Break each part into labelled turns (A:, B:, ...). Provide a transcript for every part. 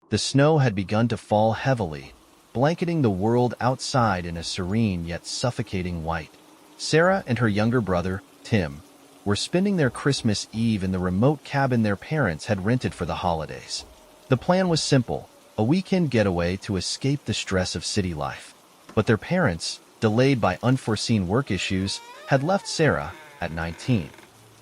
A: The snow had begun to fall heavily, blanketing the world outside in a serene yet suffocating white. Sarah and her younger brother, Tim, were spending their Christmas Eve in the remote cabin their parents had rented for the holidays. The plan was simple, a weekend getaway to escape the stress of city life. But their parents, delayed by unforeseen work issues, had left Sarah, at 19,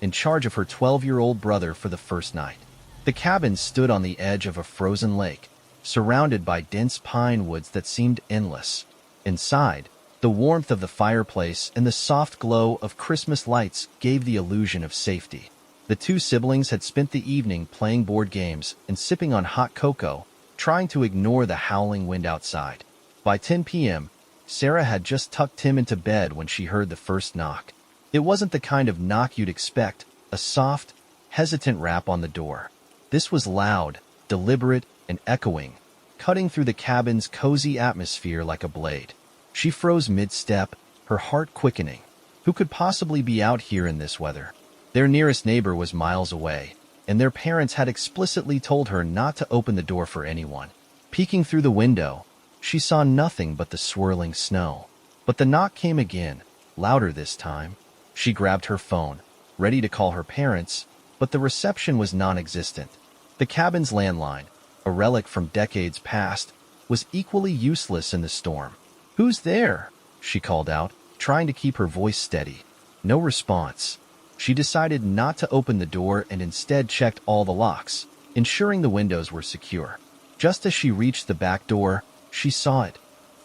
A: in charge of her 12-year-old brother for the first night. The cabin stood on the edge of a frozen lake, surrounded by dense pine woods that seemed endless. Inside, the warmth of the fireplace and the soft glow of Christmas lights gave the illusion of safety. The two siblings had spent the evening playing board games and sipping on hot cocoa, trying to ignore the howling wind outside. By 10 p.m., Sarah had just tucked Tim into bed when she heard the first knock. It wasn't the kind of knock you'd expect, a soft, hesitant rap on the door. This was loud, deliberate, and echoing, cutting through the cabin's cozy atmosphere like a blade. She froze mid-step, her heart quickening. Who could possibly be out here in this weather? Their nearest neighbor was miles away, and their parents had explicitly told her not to open the door for anyone. Peeking through the window, she saw nothing but the swirling snow. But the knock came again, louder this time. She grabbed her phone, ready to call her parents, but the reception was non-existent. The cabin's landline, a relic from decades past, was equally useless in the storm. "Who's there?" she called out, trying to keep her voice steady. No response. She decided not to open the door and instead checked all the locks, ensuring the windows were secure. Just as she reached the back door, she saw it.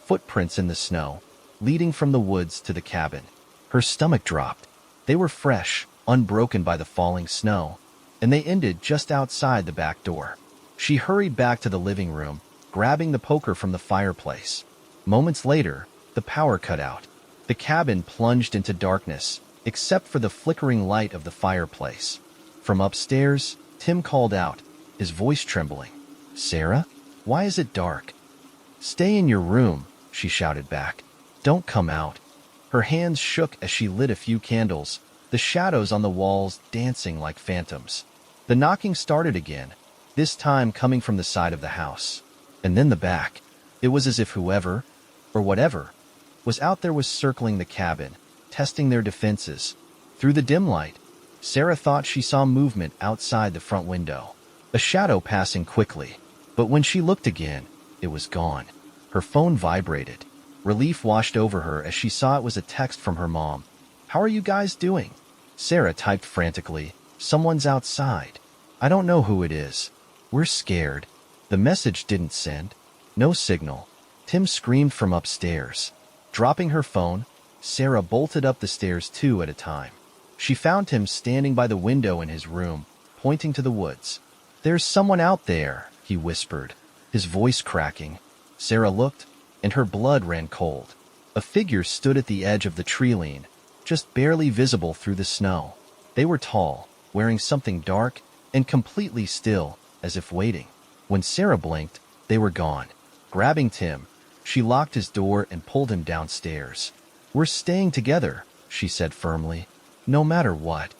A: Footprints in the snow, leading from the woods to the cabin. Her stomach dropped. They were fresh, unbroken by the falling snow, and they ended just outside the back door. She hurried back to the living room, grabbing the poker from the fireplace. Moments later, the power cut out. The cabin plunged into darkness, except for the flickering light of the fireplace. From upstairs, Tim called out, his voice trembling. "Sarah? Why is it dark?" "Stay in your room," she shouted back. "Don't come out." Her hands shook as she lit a few candles, the shadows on the walls dancing like phantoms. The knocking started again, this time coming from the side of the house. And then the back. It was as if whoever, or whatever, was out there was circling the cabin, testing their defenses. Through the dim light, Sarah thought she saw movement outside the front window, a shadow passing quickly. But when she looked again, it was gone. Her phone vibrated. Relief washed over her as she saw it was a text from her mom. "How are you guys doing?" Sarah typed frantically, "Someone's outside. I don't know who it is. We're scared." The message didn't send. No signal. Tim screamed from upstairs. Dropping her phone, Sarah bolted up the stairs 2 at a time. She found him standing by the window in his room, pointing to the woods. "There's someone out there," he whispered, his voice cracking. Sarah looked, and her blood ran cold. A figure stood at the edge of the tree line, just barely visible through the snow. They were tall, wearing something dark, and completely still, as if waiting. When Sarah blinked, they were gone. Grabbing Tim, she locked his door and pulled him downstairs. "We're staying together," she said firmly, "no matter what."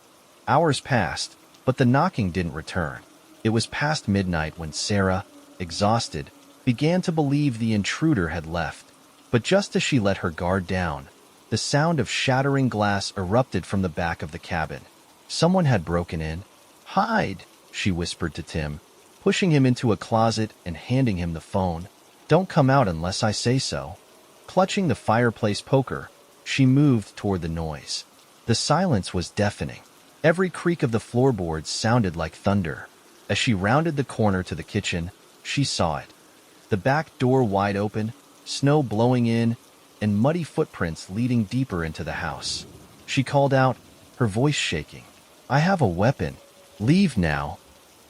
A: Hours passed, but the knocking didn't return. It was past midnight when Sarah, exhausted, began to believe the intruder had left. But just as she let her guard down, the sound of shattering glass erupted from the back of the cabin. Someone had broken in. "Hide," she whispered to Tim, pushing him into a closet and handing him the phone. "Don't come out unless I say so." Clutching the fireplace poker, she moved toward the noise. The silence was deafening. Every creak of the floorboards sounded like thunder. As she rounded the corner to the kitchen, she saw it. The back door wide open, snow blowing in, and muddy footprints leading deeper into the house. She called out, her voice shaking, "I have a weapon. Leave now."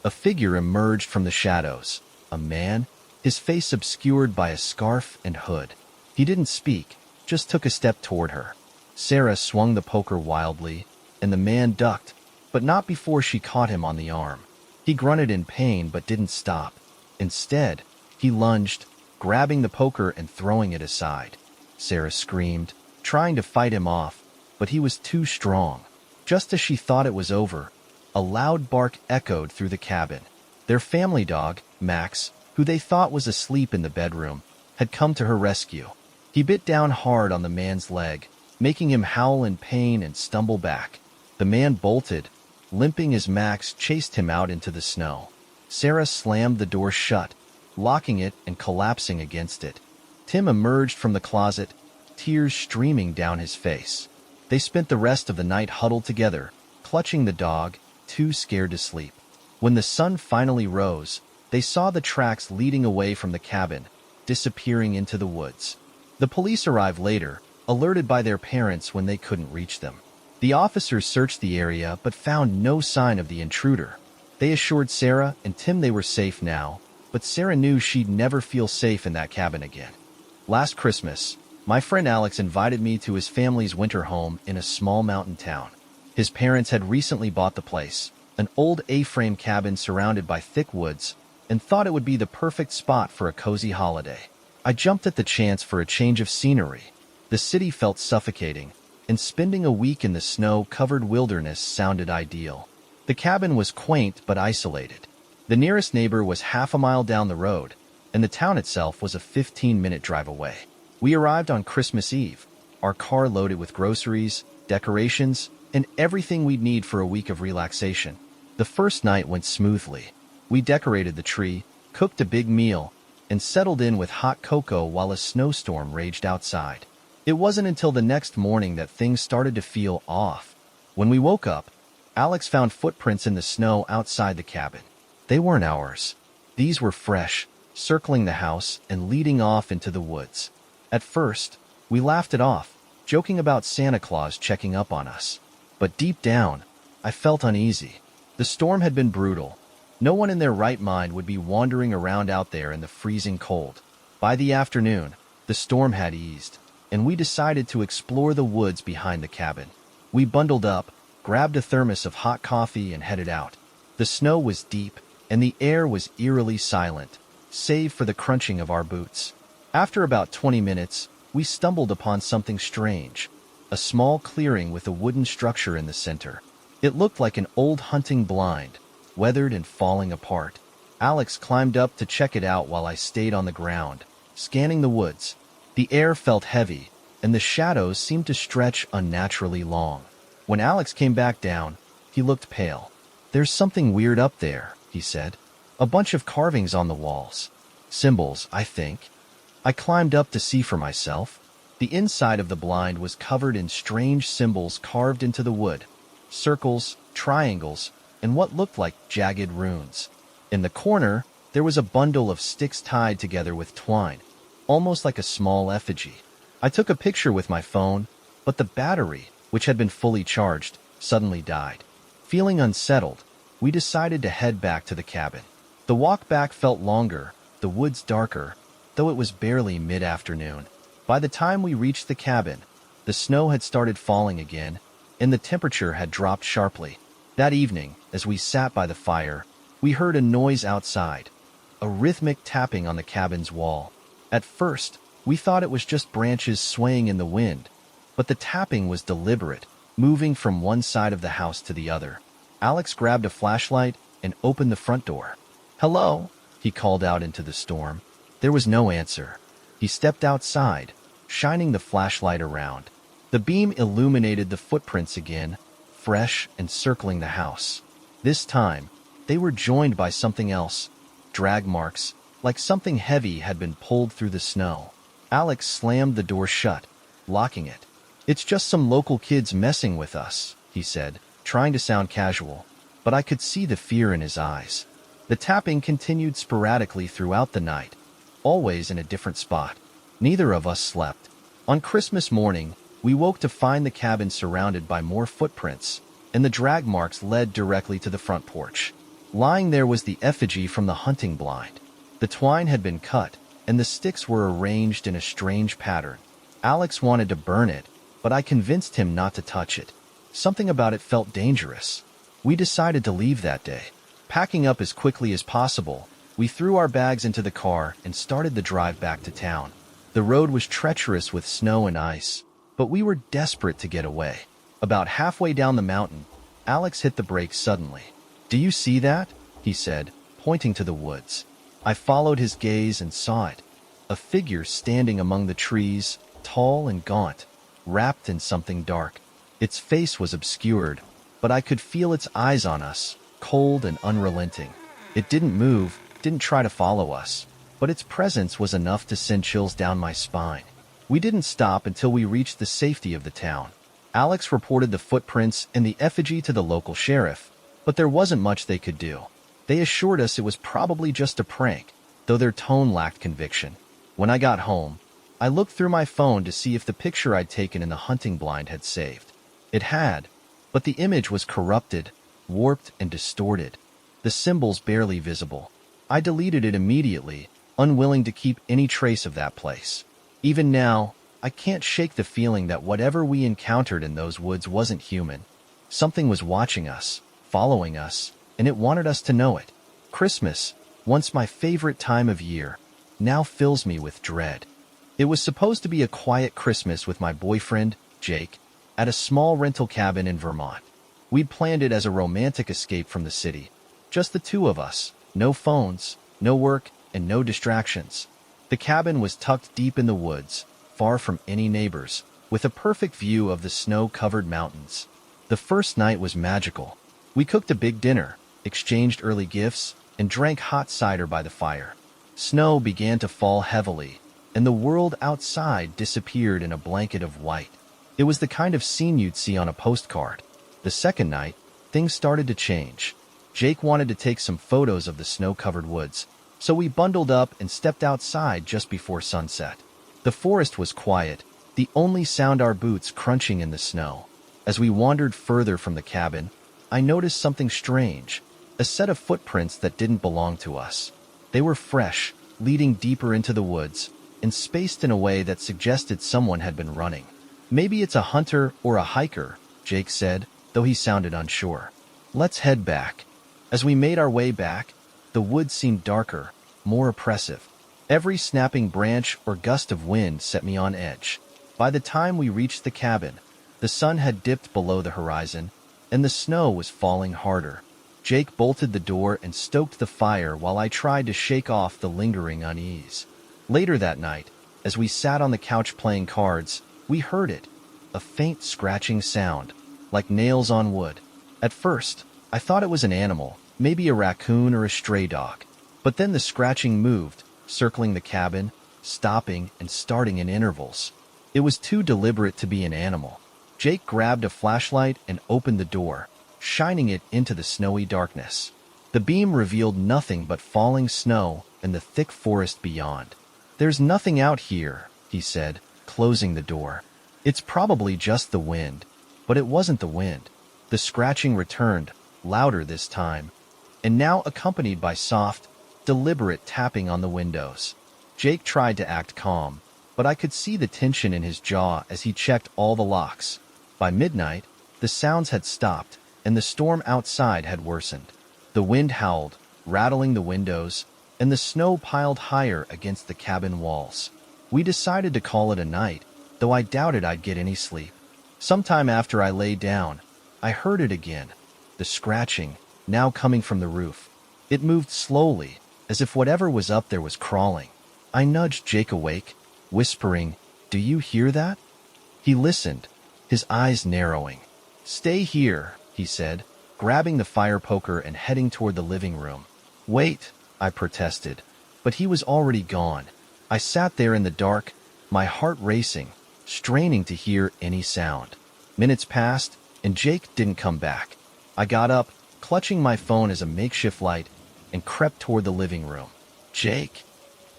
A: A figure emerged from the shadows. A man, his face obscured by a scarf and hood. He didn't speak, just took a step toward her. Sarah swung the poker wildly, and the man ducked, but not before she caught him on the arm. He grunted in pain but didn't stop. Instead, he lunged, grabbing the poker and throwing it aside. Sarah screamed, trying to fight him off, but he was too strong. Just as she thought it was over, a loud bark echoed through the cabin. Their family dog, Max, who they thought was asleep in the bedroom, had come to her rescue. He bit down hard on the man's leg, making him howl in pain and stumble back. The man bolted, limping as Max chased him out into the snow. Sarah slammed the door shut, locking it and collapsing against it. Tim emerged from the closet, tears streaming down his face. They spent the rest of the night huddled together, clutching the dog, too scared to sleep. When the sun finally rose, they saw the tracks leading away from the cabin, disappearing into the woods. The police arrived later, alerted by their parents when they couldn't reach them. The officers searched the area but found no sign of the intruder. They assured Sarah and Tim they were safe now, but Sarah knew she'd never feel safe in that cabin again. Last Christmas, my friend Alex invited me to his family's winter home in a small mountain town. His parents had recently bought the place, an old A-frame cabin surrounded by thick woods, and thought it would be the perfect spot for a cozy holiday. I jumped at the chance for a change of scenery. The city felt suffocating, and spending a week in the snow-covered wilderness sounded ideal. The cabin was quaint but isolated. The nearest neighbor was half a mile down the road, and the town itself was a 15-minute drive away. We arrived on Christmas Eve, our car loaded with groceries, decorations, and everything we'd need for a week of relaxation. The first night went smoothly. We decorated the tree, cooked a big meal, and settled in with hot cocoa while a snowstorm raged outside. It wasn't until the next morning that things started to feel off. When we woke up, Alex found footprints in the snow outside the cabin. They weren't ours. These were fresh, circling the house and leading off into the woods. At first, we laughed it off, joking about Santa Claus checking up on us. But deep down, I felt uneasy. The storm had been brutal. No one in their right mind would be wandering around out there in the freezing cold. By the afternoon, the storm had eased, and we decided to explore the woods behind the cabin. We bundled up, grabbed a thermos of hot coffee, and headed out. The snow was deep, and the air was eerily silent, save for the crunching of our boots. After about 20 minutes, we stumbled upon something strange, a small clearing with a wooden structure in the center. It looked like an old hunting blind, weathered and falling apart. Alex climbed up to check it out while I stayed on the ground, scanning the woods. The air felt heavy, and the shadows seemed to stretch unnaturally long. When Alex came back down, he looked pale. "There's something weird up there," he said. "A bunch of carvings on the walls. Symbols, I think." I climbed up to see for myself. The inside of the blind was covered in strange symbols carved into the wood. Circles, triangles, and what looked like jagged runes. In the corner, there was a bundle of sticks tied together with twine, almost like a small effigy. I took a picture with my phone, but the battery, which had been fully charged, suddenly died. Feeling unsettled, we decided to head back to the cabin. The walk back felt longer, the woods darker, though it was barely mid-afternoon. By the time we reached the cabin, the snow had started falling again, and the temperature had dropped sharply. That evening, as we sat by the fire, we heard a noise outside, a rhythmic tapping on the cabin's wall. At first, we thought it was just branches swaying in the wind, but the tapping was deliberate, moving from one side of the house to the other. Alex grabbed a flashlight and opened the front door. "Hello," he called out into the storm. There was no answer. He stepped outside, shining the flashlight around. The beam illuminated the footprints again, fresh and circling the house. This time, they were joined by something else, drag marks, like something heavy had been pulled through the snow. Alex slammed the door shut, locking it. "It's just some local kids messing with us," he said, trying to sound casual, but I could see the fear in his eyes. The tapping continued sporadically throughout the night, always in a different spot. Neither of us slept. On Christmas morning, we woke to find the cabin surrounded by more footprints, and the drag marks led directly to the front porch. Lying there was the effigy from the hunting blind. The twine had been cut, and the sticks were arranged in a strange pattern. Alex wanted to burn it, but I convinced him not to touch it. Something about it felt dangerous. We decided to leave that day. Packing up as quickly as possible, we threw our bags into the car and started the drive back to town. The road was treacherous with snow and ice, but we were desperate to get away. About halfway down the mountain, Alex hit the brakes suddenly. "Do you see that?" he said, pointing to the woods. I followed his gaze and saw it. A figure standing among the trees, tall and gaunt, wrapped in something dark. Its face was obscured, but I could feel its eyes on us, cold and unrelenting. It didn't move, didn't try to follow us, but its presence was enough to send chills down my spine. We didn't stop until we reached the safety of the town. Alex reported the footprints and the effigy to the local sheriff, but there wasn't much they could do. They assured us it was probably just a prank, though their tone lacked conviction. When I got home, I looked through my phone to see if the picture I'd taken in the hunting blind had saved. It had, but the image was corrupted, warped, and distorted, the symbols barely visible. I deleted it immediately, unwilling to keep any trace of that place. Even now, I can't shake the feeling that whatever we encountered in those woods wasn't human. Something was watching us, following us, and it wanted us to know it. Christmas, once my favorite time of year, now fills me with dread. It was supposed to be a quiet Christmas with my boyfriend, Jake, at a small rental cabin in Vermont. We'd planned it as a romantic escape from the city. Just the two of us, no phones, no work, and no distractions. The cabin was tucked deep in the woods, far from any neighbors, with a perfect view of the snow-covered mountains. The first night was magical. We cooked a big dinner, exchanged early gifts, and drank hot cider by the fire. Snow began to fall heavily, and the world outside disappeared in a blanket of white. It was the kind of scene you'd see on a postcard. The second night, things started to change. Jake wanted to take some photos of the snow-covered woods, so we bundled up and stepped outside just before sunset. The forest was quiet, the only sound our boots crunching in the snow. As we wandered further from the cabin, I noticed something strange, a set of footprints that didn't belong to us. They were fresh, leading deeper into the woods, and spaced in a way that suggested someone had been running. Maybe it's a hunter or a hiker, Jake said, though he sounded unsure. Let's head back. As we made our way back, the woods seemed darker, more oppressive. Every snapping branch or gust of wind set me on edge. By the time we reached the cabin, the sun had dipped below the horizon, and the snow was falling harder. Jake bolted the door and stoked the fire while I tried to shake off the lingering unease. Later that night, as we sat on the couch playing cards, we heard it, a faint scratching sound, like nails on wood. At first, I thought it was an animal, maybe a raccoon or a stray dog. But then the scratching moved, circling the cabin, stopping and starting in intervals. It was too deliberate to be an animal. Jake grabbed a flashlight and opened the door, shining it into the snowy darkness. The beam revealed nothing but falling snow and the thick forest beyond. "There's nothing out here," he said, closing the door. "It's probably just the wind." But it wasn't the wind. The scratching returned, louder this time, and now accompanied by soft, deliberate tapping on the windows. Jake tried to act calm, but I could see the tension in his jaw as he checked all the locks. By midnight, the sounds had stopped, and the storm outside had worsened. The wind howled, rattling the windows, and the snow piled higher against the cabin walls. We decided to call it a night, though I doubted I'd get any sleep. Sometime after I lay down, I heard it again, the scratching, now coming from the roof. It moved slowly, as if whatever was up there was crawling. I nudged Jake awake, whispering, "Do you hear that?" He listened, his eyes narrowing. "Stay here," he said, grabbing the fire poker and heading toward the living room. "Wait," I protested, but he was already gone. I sat there in the dark, my heart racing, straining to hear any sound. Minutes passed, and Jake didn't come back. I got up, clutching my phone as a makeshift light, and crept toward the living room. "Jake?"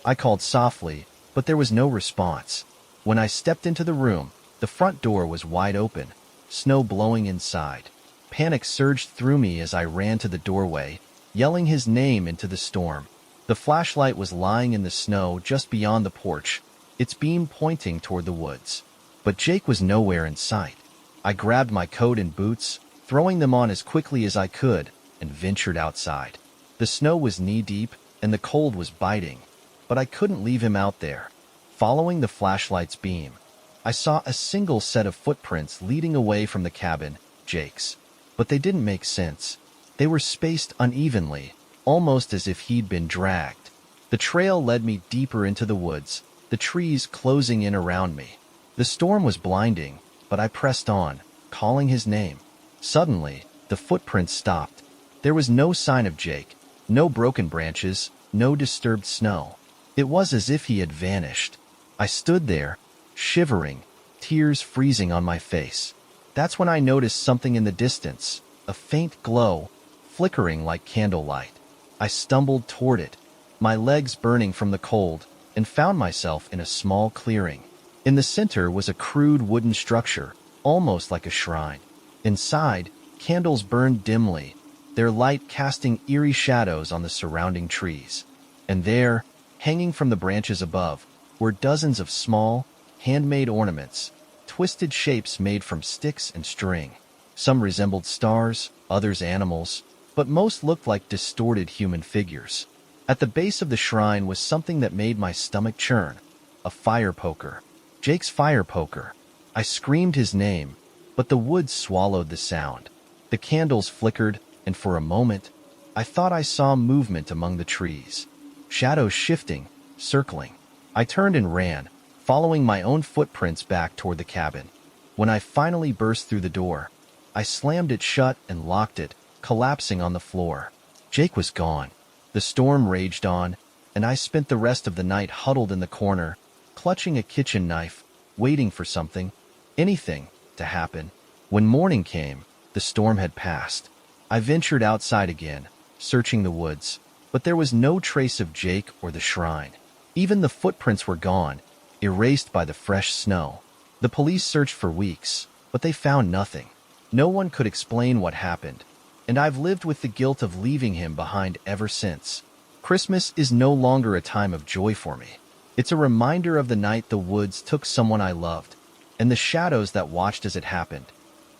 A: I called softly, but there was no response. When I stepped into the room, the front door was wide open, snow blowing inside. Panic surged through me as I ran to the doorway, yelling his name into the storm. The flashlight was lying in the snow just beyond the porch, its beam pointing toward the woods. But Jake was nowhere in sight. I grabbed my coat and boots, throwing them on as quickly as I could, and ventured outside. The snow was knee-deep, and the cold was biting, but I couldn't leave him out there. Following the flashlight's beam, I saw a single set of footprints leading away from the cabin, Jake's. But they didn't make sense. They were spaced unevenly, almost as if he'd been dragged. The trail led me deeper into the woods, the trees closing in around me. The storm was blinding, but I pressed on, calling his name. Suddenly, the footprints stopped. There was no sign of Jake, no broken branches, no disturbed snow. It was as if he had vanished. I stood there, shivering, tears freezing on my face. That's when I noticed something in the distance, a faint glow, flickering like candlelight. I stumbled toward it, my legs burning from the cold, and found myself in a small clearing. In the center was a crude wooden structure, almost like a shrine. Inside, candles burned dimly, their light casting eerie shadows on the surrounding trees. And there, hanging from the branches above, were dozens of small, handmade ornaments, twisted shapes made from sticks and string. Some resembled stars, others animals, but most looked like distorted human figures. At the base of the shrine was something that made my stomach churn, a fire poker. Jake's fire poker. I screamed his name, but the woods swallowed the sound. The candles flickered, and for a moment, I thought I saw movement among the trees. Shadows shifting, circling. I turned and ran, following my own footprints back toward the cabin. When I finally burst through the door, I slammed it shut and locked it, collapsing on the floor. Jake was gone. The storm raged on, and I spent the rest of the night huddled in the corner, clutching a kitchen knife, waiting for something, anything, to happen. When morning came, the storm had passed. I ventured outside again, searching the woods, but there was no trace of Jake or the shrine. Even the footprints were gone, erased by the fresh snow. The police searched for weeks, but they found nothing. No one could explain what happened, and I've lived with the guilt of leaving him behind ever since. Christmas is no longer a time of joy for me. It's a reminder of the night the woods took someone I loved, and the shadows that watched as it happened.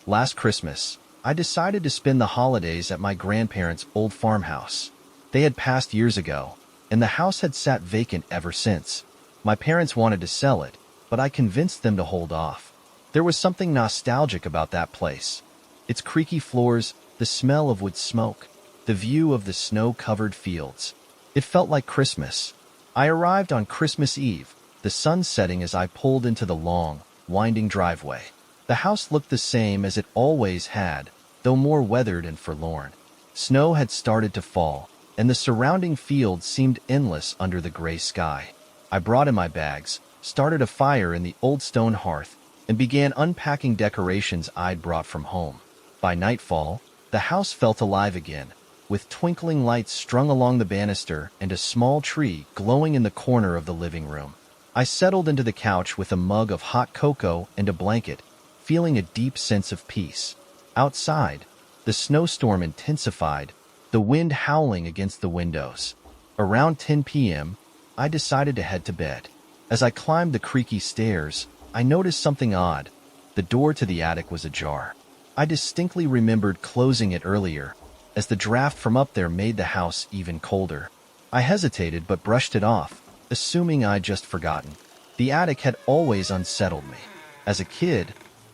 A: Last Christmas, I decided to spend the holidays at my grandparents' old farmhouse. They had passed years ago, and the house had sat vacant ever since. My parents wanted to sell it, but I convinced them to hold off. There was something nostalgic about that place. Its creaky floors, the smell of wood smoke, the view of the snow-covered fields. It felt like Christmas. I arrived on Christmas Eve, the sun setting as I pulled into the long, winding driveway. The house looked the same as it always had, though more weathered and forlorn. Snow had started to fall, and the surrounding fields seemed endless under the gray sky. I brought in my bags, started a fire in the old stone hearth, and began unpacking decorations I'd brought from home. By nightfall, the house felt alive again, with twinkling lights strung along the banister and a small tree glowing in the corner of the living room. I settled into the couch with a mug of hot cocoa and a blanket, feeling a deep sense of peace. Outside, the snowstorm intensified, the wind howling against the windows. Around 10 p.m., I decided to head to bed. As I climbed the creaky stairs, I noticed something odd. The door to the attic was ajar. I distinctly remembered closing it earlier, as the draft from up there made the house even colder. I hesitated but brushed it off, assuming I'd just forgotten. The attic had always unsettled me. As a kid,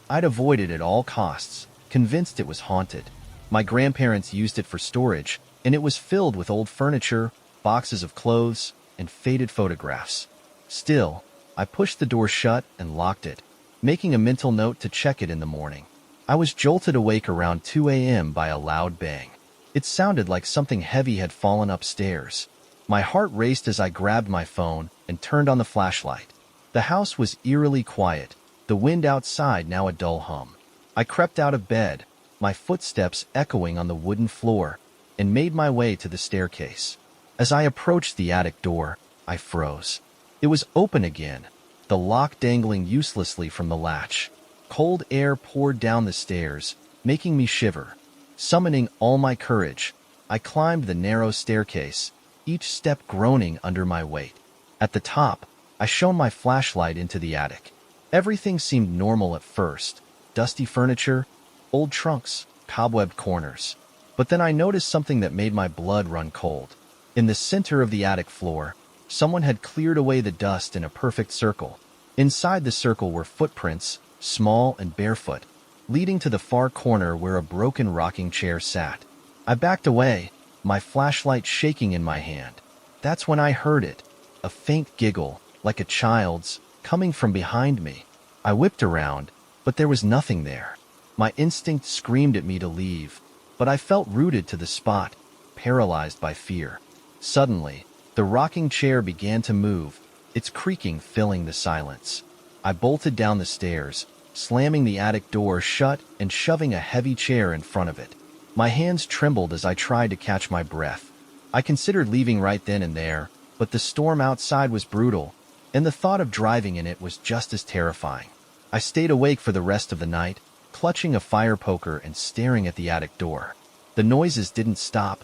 A: I'd avoided it at all costs, convinced it was haunted. My grandparents used it for storage, and it was filled with old furniture, boxes of clothes, and faded photographs. Still, I pushed the door shut and locked it, making a mental note to check it in the morning. I was jolted awake around 2 a.m. by a loud bang. It sounded like something heavy had fallen upstairs. My heart raced as I grabbed my phone and turned on the flashlight. The house was eerily quiet, the wind outside now a dull hum. I crept out of bed, my footsteps echoing on the wooden floor, and made my way to the staircase. As I approached the attic door, I froze. It was open again, the lock dangling uselessly from the latch. Cold air poured down the stairs, making me shiver. Summoning all my courage, I climbed the narrow staircase, each step groaning under my weight. At the top, I shone my flashlight into the attic. Everything seemed normal at first. Dusty furniture, old trunks, cobwebbed corners. But then I noticed something that made my blood run cold. In the center of the attic floor, someone had cleared away the dust in a perfect circle. Inside the circle were footprints, small and barefoot, leading to the far corner where a broken rocking chair sat. I backed away, my flashlight shaking in my hand. That's when I heard it, a faint giggle, like a child's, coming from behind me. I whipped around, but there was nothing there. My instinct screamed at me to leave, but I felt rooted to the spot, paralyzed by fear. Suddenly, the rocking chair began to move, its creaking filling the silence. I bolted down the stairs, slamming the attic door shut and shoving a heavy chair in front of it. My hands trembled as I tried to catch my breath. I considered leaving right then and there, but the storm outside was brutal, and the thought of driving in it was just as terrifying. I stayed awake for the rest of the night, clutching a fire poker and staring at the attic door. The noises didn't stop.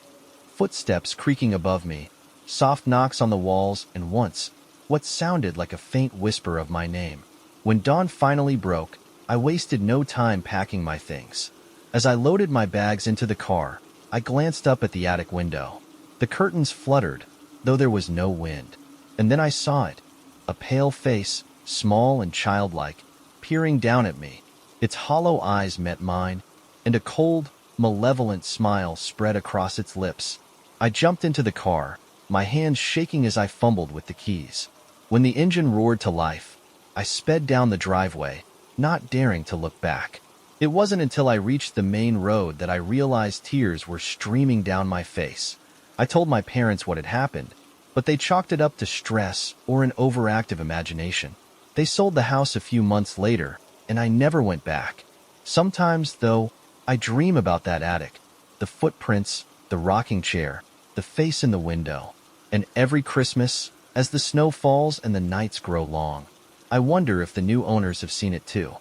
A: Footsteps creaking above me, soft knocks on the walls, and once, what sounded like a faint whisper of my name. When dawn finally broke, I wasted no time packing my things. As I loaded my bags into the car, I glanced up at the attic window. The curtains fluttered, though there was no wind. And then I saw it, a pale face, small and childlike, peering down at me. Its hollow eyes met mine, and a cold, malevolent smile spread across its lips. I jumped into the car, my hands shaking as I fumbled with the keys. When the engine roared to life, I sped down the driveway, not daring to look back. It wasn't until I reached the main road that I realized tears were streaming down my face. I told my parents what had happened, but they chalked it up to stress or an overactive imagination. They sold the house a few months later, and I never went back. Sometimes, though, I dream about that attic, the footprints, the rocking chair, the face in the window. And every Christmas, as the snow falls and the nights grow long, I wonder if the new owners have seen it too.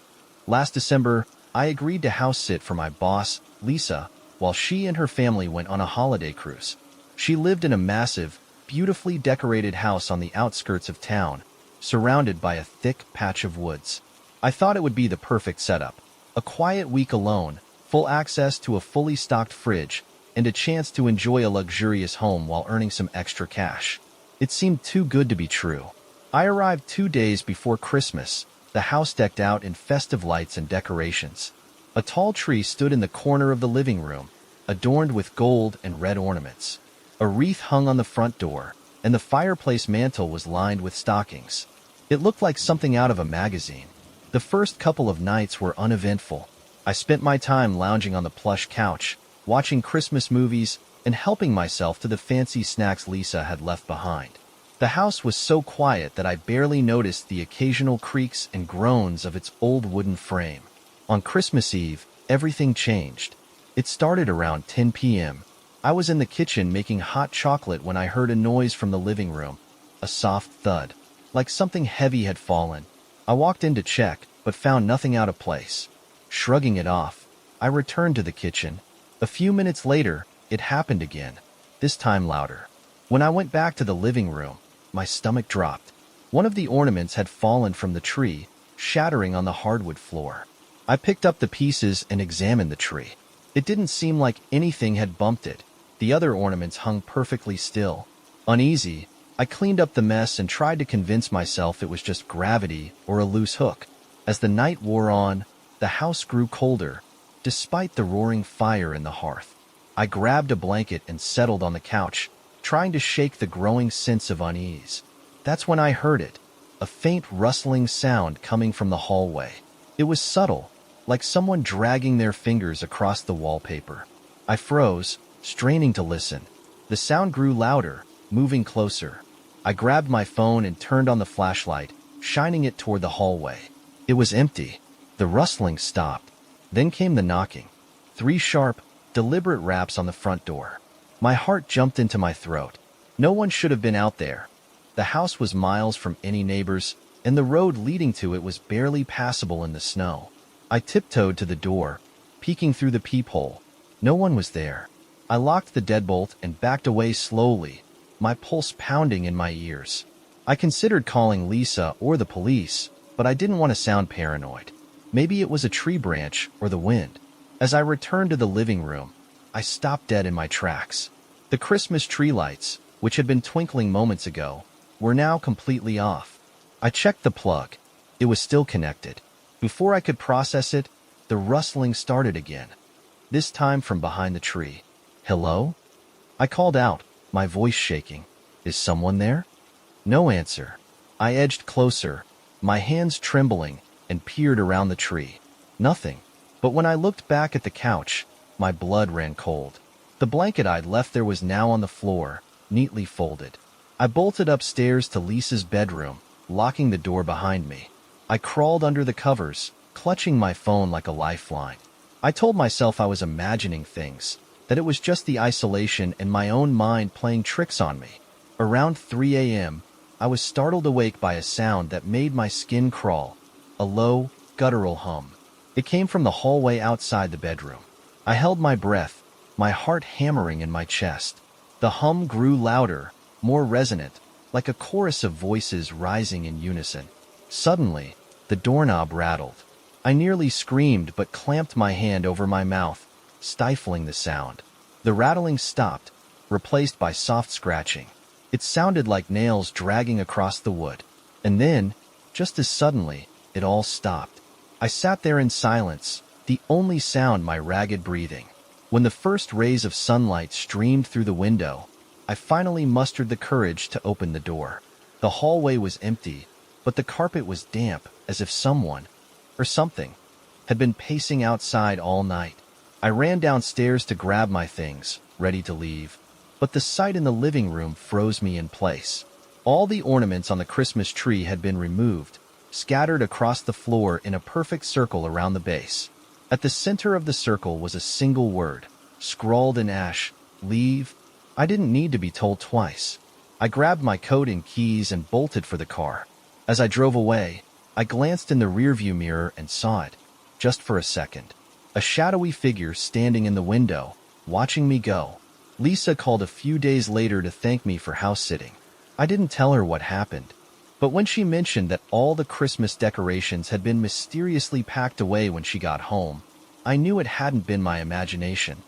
A: Last December, I agreed to house sit for my boss, Lisa, while she and her family went on a holiday cruise. She lived in a massive, beautifully decorated house on the outskirts of town, surrounded by a thick patch of woods. I thought it would be the perfect setup. A quiet week alone, full access to a fully stocked fridge, and a chance to enjoy a luxurious home while earning some extra cash. It seemed too good to be true. I arrived 2 days before Christmas, the house decked out in festive lights and decorations. A tall tree stood in the corner of the living room, adorned with gold and red ornaments. A wreath hung on the front door, and the fireplace mantel was lined with stockings. It looked like something out of a magazine. The first couple of nights were uneventful. I spent my time lounging on the plush couch, watching Christmas movies, and helping myself to the fancy snacks Lisa had left behind. The house was so quiet that I barely noticed the occasional creaks and groans of its old wooden frame. On Christmas Eve, everything changed. It started around 10 p.m. I was in the kitchen making hot chocolate when I heard a noise from the living room, a soft thud, like something heavy had fallen. I walked in to check, but found nothing out of place. Shrugging it off, I returned to the kitchen. A few minutes later, it happened again, this time louder. When I went back to the living room, my stomach dropped. One of the ornaments had fallen from the tree, shattering on the hardwood floor. I picked up the pieces and examined the tree. It didn't seem like anything had bumped it. The other ornaments hung perfectly still. Uneasy, I cleaned up the mess and tried to convince myself it was just gravity or a loose hook. As the night wore on, the house grew colder, despite the roaring fire in the hearth. I grabbed a blanket and settled on the couch, trying to shake the growing sense of unease. That's when I heard it, a faint rustling sound coming from the hallway. It was subtle, like someone dragging their fingers across the wallpaper. I froze, straining to listen. The sound grew louder, moving closer. I grabbed my phone and turned on the flashlight, shining it toward the hallway. It was empty. The rustling stopped. Then came the knocking. 3 sharp, deliberate raps on the front door. My heart jumped into my throat. No one should have been out there. The house was miles from any neighbors, and the road leading to it was barely passable in the snow. I tiptoed to the door, peeking through the peephole. No one was there. I locked the deadbolt and backed away slowly, my pulse pounding in my ears. I considered calling Lisa or the police, but I didn't want to sound paranoid. Maybe it was a tree branch or the wind. As I returned to the living room, I stopped dead in my tracks. The Christmas tree lights, which had been twinkling moments ago, were now completely off. I checked the plug. It was still connected. Before I could process it, the rustling started again, this time from behind the tree. "Hello?" I called out, my voice shaking. Is someone there? No answer. I edged closer, my hands trembling, and peered around the tree. Nothing. But when I looked back at the couch, my blood ran cold. The blanket I'd left there was now on the floor, neatly folded. I bolted upstairs to Lisa's bedroom, locking the door behind me. I crawled under the covers, clutching my phone like a lifeline. I told myself I was imagining things, that it was just the isolation and my own mind playing tricks on me. Around 3 a.m., I was startled awake by a sound that made my skin crawl, a low, guttural hum. It came from the hallway outside the bedroom. I held my breath, my heart hammering in my chest. The hum grew louder, more resonant, like a chorus of voices rising in unison. Suddenly, the doorknob rattled. I nearly screamed but clamped my hand over my mouth, stifling the sound. The rattling stopped, replaced by soft scratching. It sounded like nails dragging across the wood. And then, just as suddenly, it all stopped. I sat there in silence, the only sound my ragged breathing. When the first rays of sunlight streamed through the window, I finally mustered the courage to open the door. The hallway was empty, but the carpet was damp, as if someone, or something, had been pacing outside all night. I ran downstairs to grab my things, ready to leave. But the sight in the living room froze me in place. All the ornaments on the Christmas tree had been removed, scattered across the floor in a perfect circle around the base. At the center of the circle was a single word, scrawled in ash, leave. I didn't need to be told twice. I grabbed my coat and keys and bolted for the car. As I drove away, I glanced in the rearview mirror and saw it, just for a second. A shadowy figure standing in the window, watching me go. Lisa called a few days later to thank me for house-sitting. I didn't tell her what happened, but when she mentioned that all the Christmas decorations had been mysteriously packed away when she got home, I knew it hadn't been my imagination.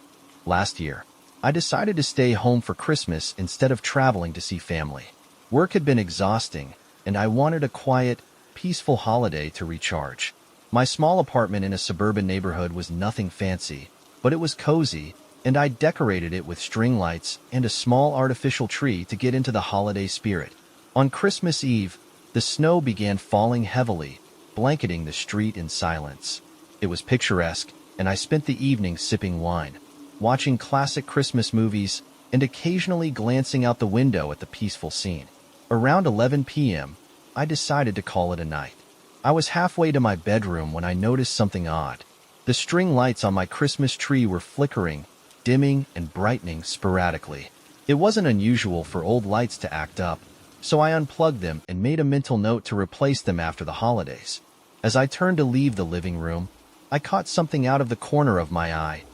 A: Last year, I decided to stay home for Christmas instead of traveling to see family. Work had been exhausting, and I wanted a quiet, peaceful holiday to recharge. My small apartment in a suburban neighborhood was nothing fancy, but it was cozy, and I decorated it with string lights and a small artificial tree to get into the holiday spirit. On Christmas Eve, the snow began falling heavily, blanketing the street in silence. It was picturesque, and I spent the evening sipping wine, watching classic Christmas movies, and occasionally glancing out the window at the peaceful scene. Around 11 p.m., I decided to call it a night. I was halfway to my bedroom when I noticed something odd. The string lights on my Christmas tree were flickering, dimming and brightening sporadically. It wasn't unusual for old lights to act up, so I unplugged them and made a mental note to replace them after the holidays. As I turned to leave the living room, I caught something out of the corner of my eye,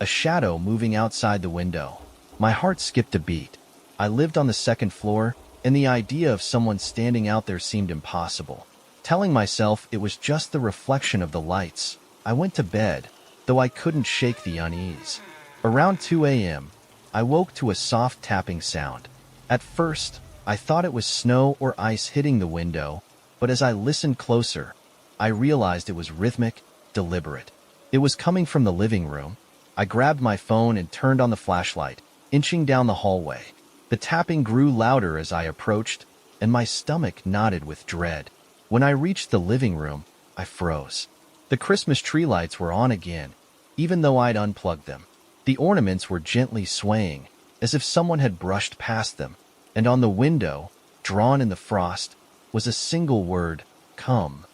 A: a shadow moving outside the window. My heart skipped a beat. I lived on the second floor, and the idea of someone standing out there seemed impossible. Telling myself it was just the reflection of the lights, I went to bed, though I couldn't shake the unease. Around 2 a.m., I woke to a soft tapping sound. At first, I thought it was snow or ice hitting the window, but as I listened closer, I realized it was rhythmic, deliberate. It was coming from the living room. I grabbed my phone and turned on the flashlight, inching down the hallway. The tapping grew louder as I approached, and my stomach knotted with dread. When I reached the living room, I froze. The Christmas tree lights were on again, even though I'd unplugged them. The ornaments were gently swaying, as if someone had brushed past them, and on the window, drawn in the frost, was a single word, come.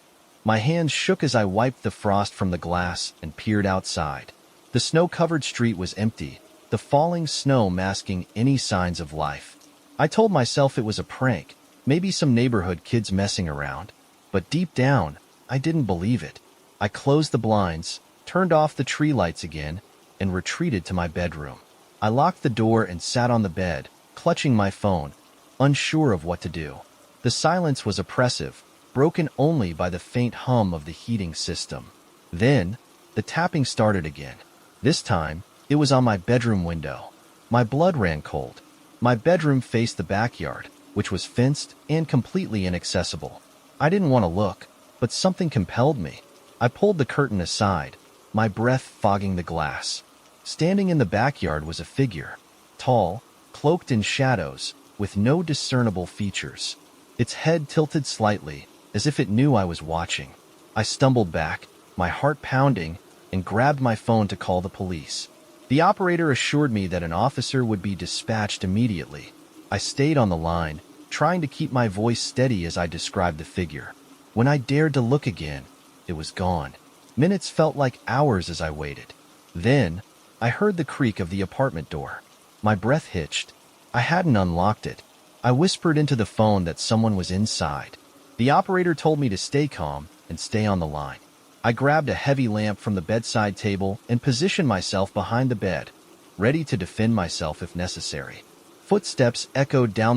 A: My hands shook as I wiped the frost from the glass and peered outside. The snow-covered street was empty, the falling snow masking any signs of life. I told myself it was a prank, maybe some neighborhood kids messing around, but deep down, I didn't believe it. I closed the blinds, turned off the tree lights again, and retreated to my bedroom. I locked the door and sat on the bed, clutching my phone, unsure of what to do. The silence was oppressive, broken only by the faint hum of the heating system. Then, the tapping started again. This time, it was on my bedroom window. My blood ran cold. My bedroom faced the backyard, which was fenced and completely inaccessible. I didn't want to look, but something compelled me. I pulled the curtain aside, my breath fogging the glass. Standing in the backyard was a figure, tall, cloaked in shadows, with no discernible features. Its head tilted slightly, as if it knew I was watching. I stumbled back, my heart pounding, and grabbed my phone to call the police. The operator assured me that an officer would be dispatched immediately. I stayed on the line, trying to keep my voice steady as I described the figure. When I dared to look again, it was gone. Minutes felt like hours as I waited. Then, I heard the creak of the apartment door. My breath hitched. I hadn't unlocked it. I whispered into the phone that someone was inside. The operator told me to stay calm and stay on the line. I grabbed a heavy lamp from the bedside table and positioned myself behind the bed, ready to defend myself if necessary. Footsteps echoed down